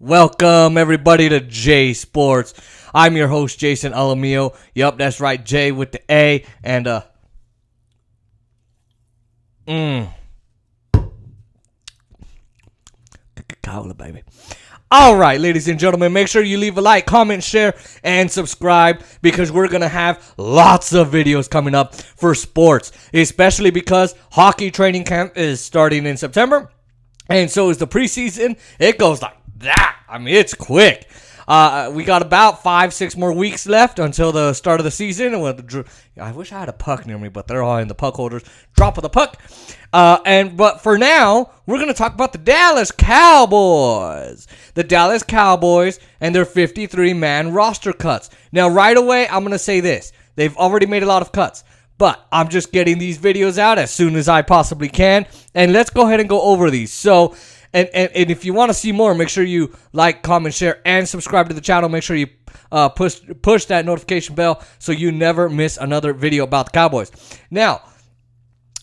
Welcome everybody to J Sports. I'm your host Jason Alamio. Yup, that's right, J with the A and Cola, baby. All right, ladies and gentlemen, make sure you leave a like, comment, share, and subscribe because we're going to have lots of videos coming up for sports, especially because hockey training camp is starting in September, and so is the preseason. It goes like that. I mean, it's quick. We got about 5-6 more weeks left until the start of the season. I wish I had a puck near me, but they're all in the puck holders. Drop of the puck. But for now, we're going to talk about the Dallas Cowboys. The Dallas Cowboys and their 53-man roster cuts. Now, right away, I'm going to say this. They've already made a lot of cuts, but I'm just getting these videos out as soon as I possibly can. And let's go ahead and go over these. So, and if you want to see more, make sure you like, comment, share, and subscribe to the channel. Make sure you push that notification bell so you never miss another video about the Cowboys. Now,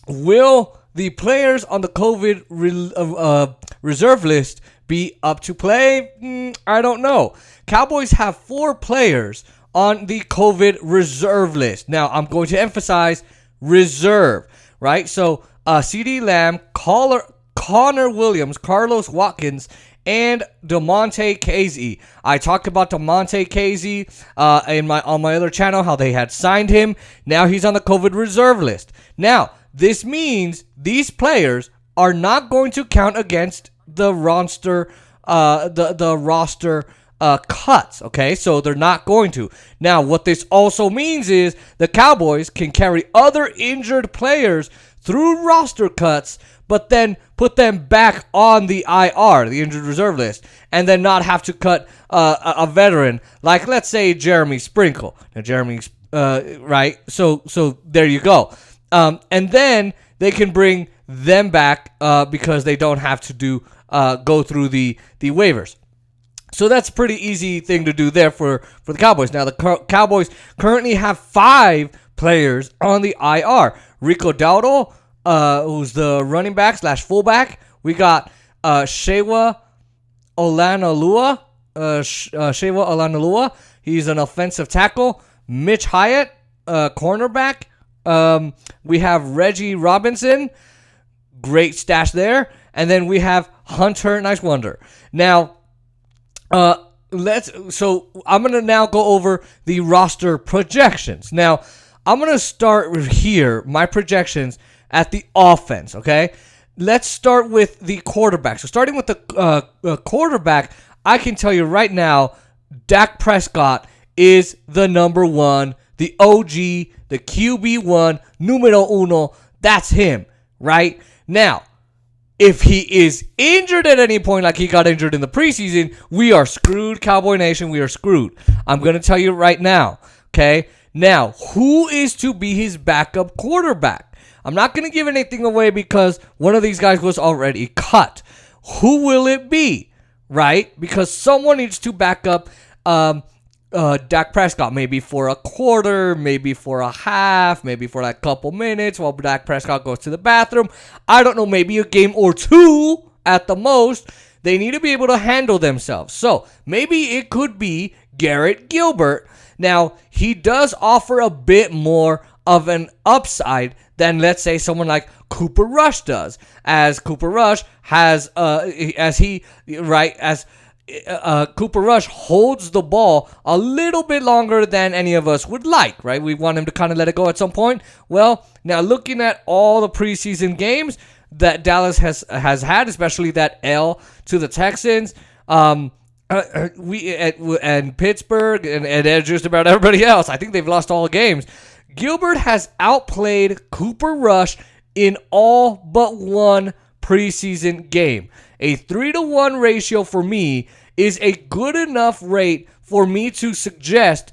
will the players on the COVID reserve list be up to play? I don't know. Cowboys have 4 players on the COVID reserve list. Now, I'm going to emphasize reserve, right? So, CeeDee Lamb, Connor Williams, Carlos Watkins, and DeMonte Casey. I talked about DeMonte Casey on my other channel, how they had signed him. Now he's on the COVID reserve list. Now, this means these players are not going to count against the roster, roster cuts, okay? So they're not going to. Now, what this also means is the Cowboys can carry other injured players through roster cuts, but then put them back on the IR, the injured reserve list, and then not have to cut a veteran, like let's say Jeremy Sprinkle. Now Jeremy's right, so there you go. And then they can bring them back because they don't have to go through the waivers. So that's a pretty easy thing to do there for the Cowboys. Now the Cowboys currently have 5 players on the IR. Rico Dowdle, who's the running back / fullback. We got Shewa Olanalua. He's an offensive tackle. Mitch Hyatt, cornerback. We have Reggie Robinson. Great stash there. And then we have Hunter Nice Wonder. Now, so I'm going to now go over the roster projections. Now, I'm going to start here, my projections at the offense, okay? Let's start with the quarterback. So starting with the quarterback, I can tell you right now, Dak Prescott is the number 1, the OG, the QB1, numero uno. That's him, right? Now, if he is injured at any point, like he got injured in the preseason, we are screwed, Cowboy Nation. We are screwed. I'm going to tell you right now, okay? Now, who is to be his backup quarterback? I'm not going to give anything away because one of these guys was already cut. Who will it be, right? Because someone needs to back up Dak Prescott, maybe for a quarter, maybe for a half, maybe for like a couple minutes while Dak Prescott goes to the bathroom. I don't know, maybe a game or 2 at the most. They need to be able to handle themselves. So maybe it could be Garret Gilbert. Now, he does offer a bit more of an upside than, let's say, someone like Cooper Rush does, as Cooper Rush has, Cooper Rush holds the ball a little bit longer than any of us would like, right? We want him to kind of let it go at some point. Well, now looking at all the preseason games that Dallas has had, especially that L to the Texans, and Pittsburgh and just about everybody else, I think they've lost all the games. Gilbert has outplayed Cooper Rush in all but one preseason game. A 3-to-1 ratio for me is a good enough rate for me to suggest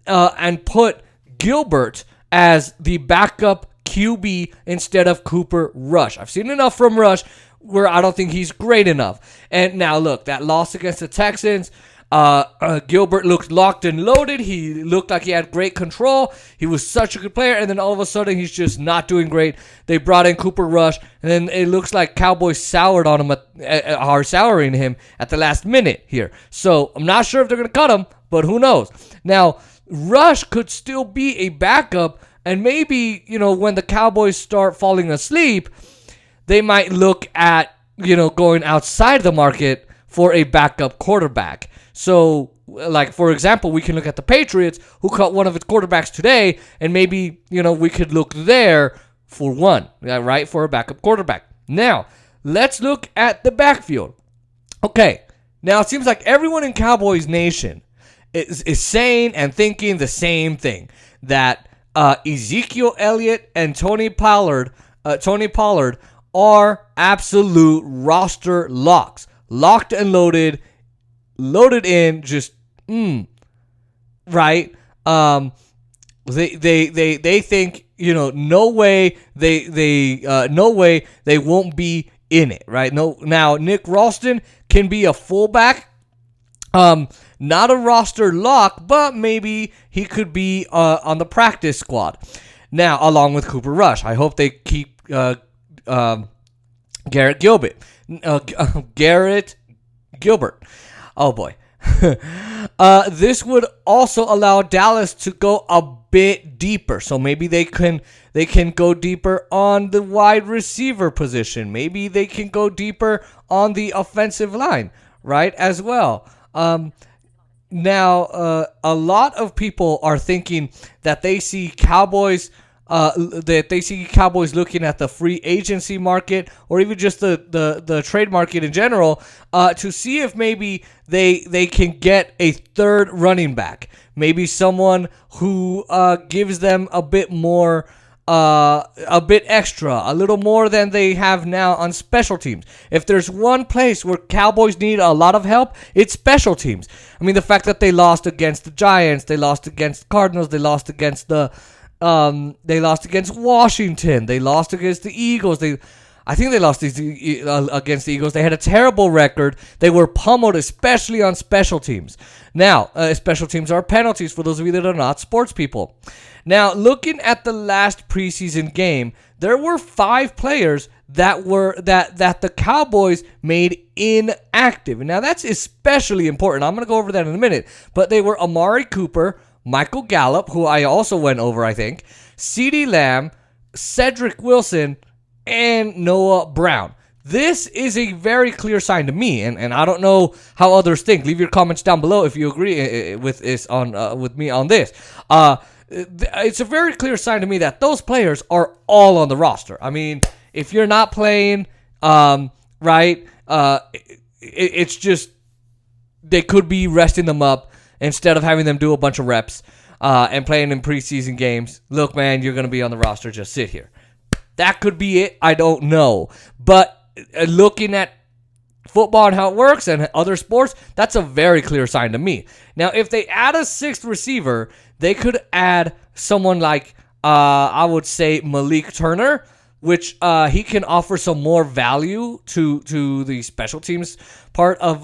and put Gilbert as the backup QB instead of Cooper Rush. I've seen enough from Rush where I don't think he's great enough. And now look, that loss against the Texans, Gilbert looked locked and loaded. He looked like he had great control. He was such a good player, and then all of a sudden he's just not doing great. They brought in Cooper Rush, and then it looks like Cowboys soured on him, are souring him at the last minute here. So I'm not sure if they're going to cut him, but who knows? Now, Rush could still be a backup, and maybe, when the Cowboys start falling asleep, they might look at, going outside the market for a backup quarterback. So, like, for example, we can look at the Patriots, who cut one of its quarterbacks today, and maybe, we could look there for one, right, for a backup quarterback. Now, let's look at the backfield. Okay, now it seems like everyone in Cowboys Nation is saying and thinking the same thing, that Ezekiel Elliott and Tony Pollard are absolute roster locks. Locked and loaded in, just right. They think, no way they won't be in it, right? No. Now Nick Ralston can be a fullback, not a roster lock, but maybe he could be on the practice squad. Now, along with Cooper Rush, I hope they keep Garret Gilbert. Garret Gilbert. Oh boy. This would also allow Dallas to go a bit deeper. So maybe they can go deeper on the wide receiver position. Maybe they can go deeper on the offensive line, right, as well. Now, a lot of people are thinking that they see Cowboys looking at the free agency market, or even just the trade market in general, to see if maybe they can get a third running back, maybe someone who gives them a bit more, a bit extra, a little more than they have now on special teams. If there's one place where Cowboys need a lot of help, it's special teams. I mean, the fact that they lost against the Giants, they lost against the Cardinals, they lost against they lost against Washington, they lost against the Eagles. I think they lost against the Eagles. They had a terrible record. They were pummeled, especially on special teams. Now, special teams are penalties for those of you that are not sports people. Now, looking at the last preseason game, there were 5 players that the Cowboys made inactive. And now that's especially important. I'm going to go over that in a minute. But they were Amari Cooper, Michael Gallup, who I also went over, I think, CeeDee Lamb, Cedric Wilson, and Noah Brown. This is a very clear sign to me, and I don't know how others think. Leave your comments down below if you agree with me on this. It's a very clear sign to me that those players are all on the roster. I mean, if you're not playing, right, it's just they could be resting them up instead of having them do a bunch of reps and playing in preseason games. Look, man, you're going to be on the roster. Just sit here. That could be it. I don't know. But looking at football and how it works and other sports, that's a very clear sign to me. Now, if they add a 6th receiver, they could add someone like, I would say, Malik Turner, which he can offer some more value to the special teams part of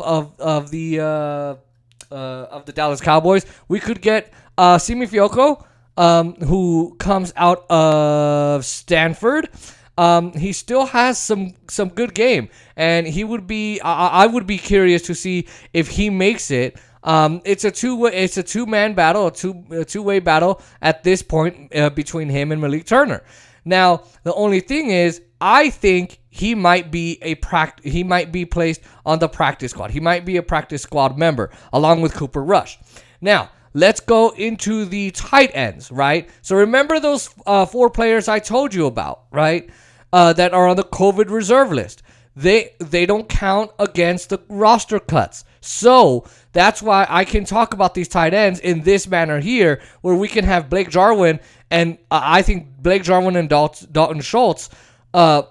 the Dallas Cowboys. We could get Simi Fioko, who comes out of Stanford. He still has some good game, and he would be. I would be curious to see if he makes it. It's a two-man battle, a two-way battle at this point between him and Malik Turner. Now, the only thing is, I think he might be placed on the practice squad. He might be a practice squad member along with Cooper Rush. Now, let's go into the tight ends, right? So remember those 4 players I told you about, right? That are on the COVID reserve list. They don't count against the roster cuts. So that's why I can talk about these tight ends in this manner here, where we can have Blake Jarwin, and I think Blake Jarwin and Dalton Schultz, right?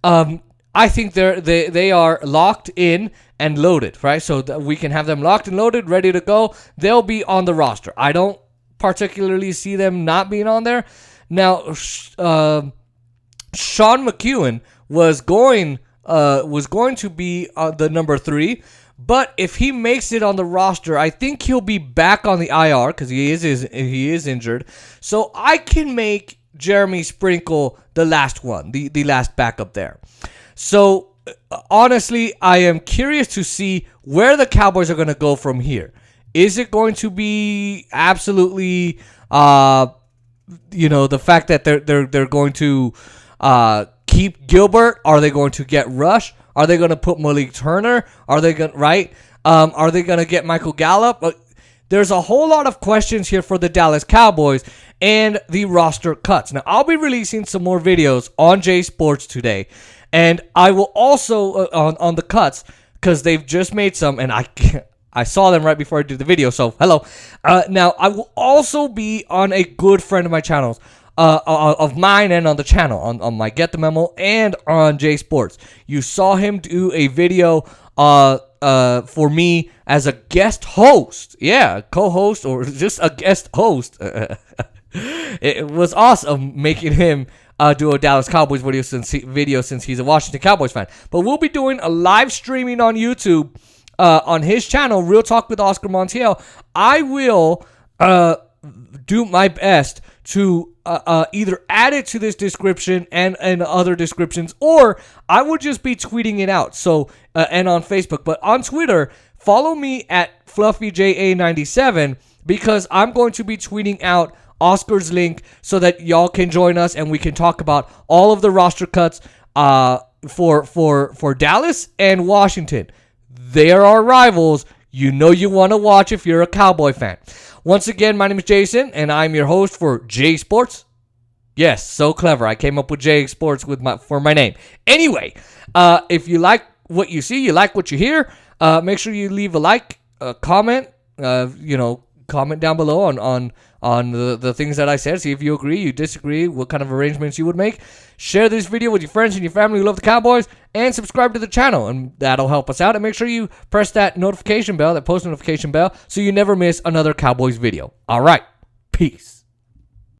I think they are locked in and loaded, right? So we can have them locked and loaded, ready to go. They'll be on the roster. I don't particularly see them not being on there. Now, Sean McEwen was going was going to be the number 3. But if he makes it on the roster, I think he'll be back on the IR because he is injured. So I can make Jeremy Sprinkle the last one, the last backup there. So honestly, I am curious to see where the Cowboys are going to go from here. Is it going to be absolutely, the fact that they're going to keep Gilbert? Are they going to get Rush? Are they going to put Malik Turner? Are they going Are they going to get Michael Gallup? There's a whole lot of questions here for the Dallas Cowboys and the roster cuts. Now, I'll be releasing some more videos on J Sports today, and I will also on the cuts because they've just made some, and I saw them right before I did the video. So hello. Now I will also be on a good friend of my channels. Of mine and on the channel, on my Get the Memo and on J Sports. You saw him do a video for me as a guest host. Yeah, co-host or just a guest host. It was awesome making him do a Dallas Cowboys video since he's a Washington Cowboys fan. But we'll be doing a live streaming on YouTube on his channel, Real Talk with Oscar Montiel. I will do my best to either add it to this description and other descriptions, or I would just be tweeting it out. So and on Facebook, but on Twitter, follow me at FluffyJA97 because I'm going to be tweeting out Oscar's link so that y'all can join us and we can talk about all of the roster cuts for Dallas and Washington. They are our rivals. You know you want to watch if you're a Cowboy fan. Once again, my name is Jason, and I'm your host for J Sports. Yes, so clever. I came up with J Sports for my name. Anyway, if you like what you see, you like what you hear, make sure you leave a like, comment, comment down below on the things that I said. See if you agree, you disagree, what kind of arrangements you would make. Share this video with your friends and your family who love the Cowboys, and subscribe to the channel, and that'll help us out. And make sure you press that notification bell, that post notification bell, so you never miss another Cowboys video. All right, peace.